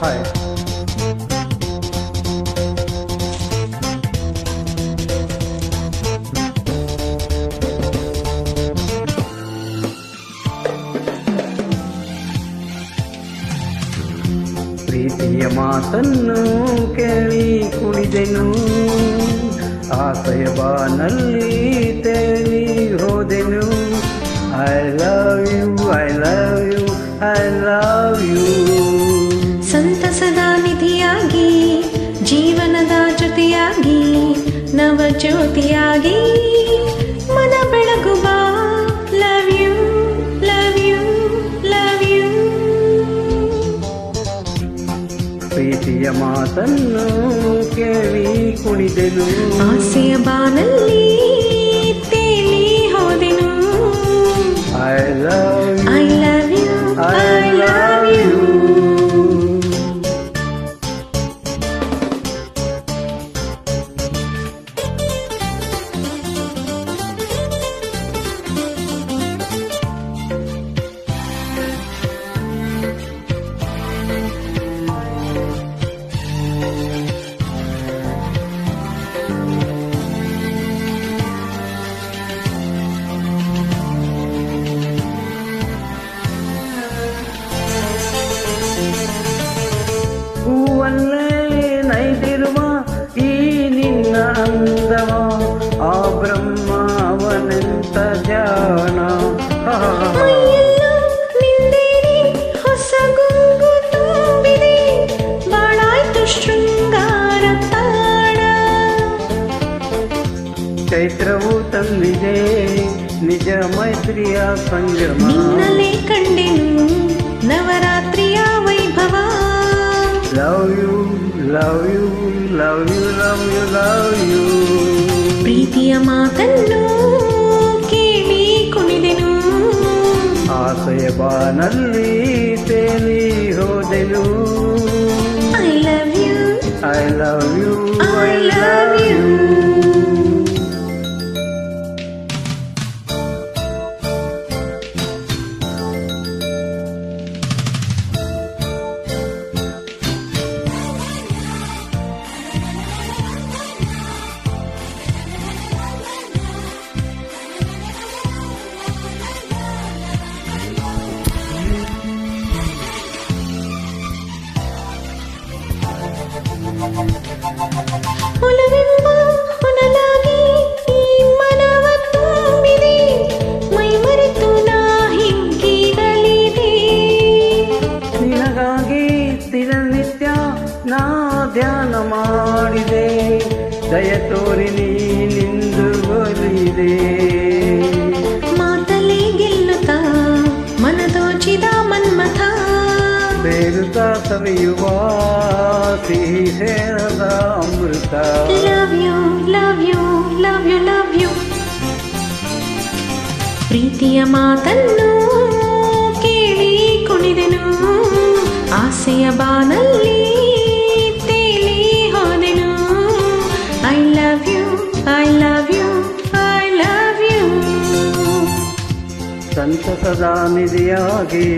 Hi. ಪ್ರೀತಿಯ ಮಾತನ್ನು ಕೇಳಿ ಕುಣಿದೆನು, ಆಸೆಯ ಬಾನಲ್ಲಿ ತೇಲಿ ಹೋದೆನು. I love you, I love you, I love you. ಸಂತಸದ ನಿಧಿಯಾಗಿ, ಜೀವನದ ಜೊತೆಯಾಗಿ, ನವ ಜ್ಯೋತಿಯಾಗಿ ಮನ ಬೆಳಗುವ. Love you, love you, love you. ಪ್ರೀತಿಯ ಮಾತನ್ನು ಕೇಳಿ ಕುಣಿದೆನು, ಆಸೆಯ ಬಾನಲ್ಲಿ ತೇಲಿ ಹೋದೆನು. I love you, I love you, I love you. ಹೂವನ್ನೇ ನೈದಿರುವ ಈ ನಿನ್ನ ಅಂದವ, ಆ ಬ್ರಹ್ಮ ಅವನೆಂತ ಜಾಣ. ಮೈಯೆಲ್ಲ ನಿಂದೇನೆ ಹೊಸ ಗುಂಗು ತುಂಬಿದೆ, ಬಾಳಾಯ್ತು ಶೃಂಗಾರ ತಾಣ. ಚೈತ್ರವು ತಂದಿದೆ ನಿಜ ಮೈತ್ರಿಯ ಸಂಗಮ, ನಿನ್ನಲೇ ಕಂಡೆನು ನವರಾತ್ರಿಯ ವೈಭವ. Love you, love you, love you, love you, love you. ಪ್ರೀತಿಯ ಮಾತನ್ನು ಕೇಳಿ ಕುಣಿದೆನು, ಆಸೆಯ ಬಾನಲ್ಲಿ ತೇಲಿ ಹೋದೆನು. I love you, I love you, I love you. ಒಲವೆಂಬ ಹೊನಲಾಗಿ ಈ ಮನವ ತುಂಬಿದೆ, ಮೈ ಮರೆತು ನಾ ಹಿಗ್ಗಿರಲಿದೆ. ನಿನಗಾಗಿ ದಿನನಿತ್ಯ ನಾ ಧ್ಯಾನ ಮಾಡಿದೆ, ದಯ ತೋರಿ ನೀನಿಂದು ಒಲಿದೆ. ಮಾತಲ್ಲಿ ಗೆಲ್ಲುತ್ತಾ ಮನದೋಚಿದ ಮನ್ಮಥ, ಬೇರುತ್ತಾ ಸವಿಯುವ ಸಿಹಿ ಸೇರದ ಅಮೃತ. Love you, love you, love you, love you. ಪ್ರೀತಿಯ ಮಾತನ್ನು ಕೇಳಿ ಕುಣಿದೆನು, ಆಸೆಯ ಬಾನಲ್ಲಿ ತೇಲಿ ಹೋದೆನು. I love you, I love you, I love you. ಸಂತಸದ ನಿಧಿಯಾಗಿ,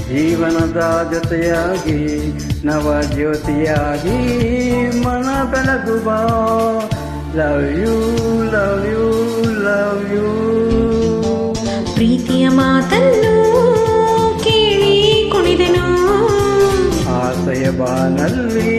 ಜೀವನದ ಜೊತೆಯಾಗಿ, ನವ ಜ್ಯೋತಿಯಾಗಿ ಮನ ಬೆಳಗುವ. Love you, love you, love you. ಪ್ರೀತಿಯ ಮಾತನ್ನು ಕೇಳಿ ಕುಣಿದೆನು, ಆಸೆಯ ಬಾನಲ್ಲಿ